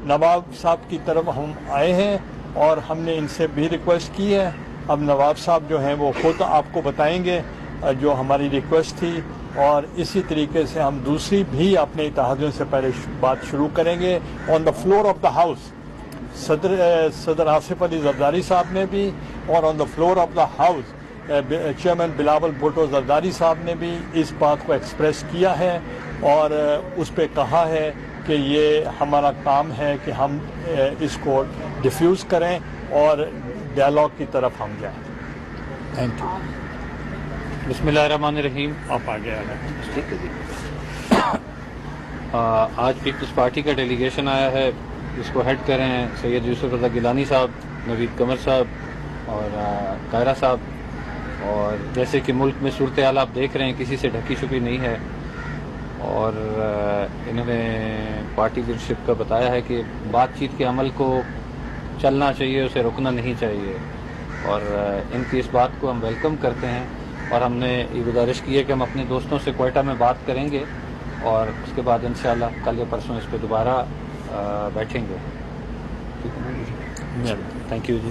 نواب صاحب کی طرف ہم آئے ہیں اور ہم نے ان سے بھی ریکویسٹ کی ہے. اب نواب صاحب جو ہیں وہ خود آپ کو بتائیں گے جو ہماری ریکویسٹ تھی, اور اسی طریقے سے ہم دوسری بھی اپنے اتحادیوں سے پہلے بات شروع کریں گے. On the floor of the house صدر آصف علی زرداری صاحب نے بھی, اور on the floor of the house chairman Bilawal Bhutto Zardari sahab نے بھی اس بات کو ایکسپریس کیا ہے اور اس پہ کہا ہے کہ یہ ہمارا کام ہے کہ ہم اس کو ڈیفیوز کریں اور ڈائلاگ کی طرف ہم جائیں. Thank you. بسم اللہ الرحمن الرحیم. آپ آگے آ گئے. آج پیپلز پارٹی کا ڈیلیگیشن آیا ہے, جس کو ہیڈ کر رہے ہیں سید یوسف رضا گیلانی صاحب, نوید قمر صاحب اور قاہرہ صاحب. اور جیسے کہ ملک میں صورتحال آپ دیکھ رہے ہیں, کسی سے ڈھکی چھپی نہیں ہے, اور انہوں نے پارٹی لیڈرشپ کا بتایا ہے کہ بات چیت کے عمل کو چلنا چاہیے, اسے رکنا نہیں چاہیے, اور ان کی اس بات کو ہم ویلکم کرتے ہیں. اور ہم نے یہ گزارش کی ہے کہ ہم اپنے دوستوں سے کوئٹہ میں بات کریں گے اور اس کے بعد انشاءاللہ کل یا پرسوں اس پہ دوبارہ بیٹھیں گے. Thank you G.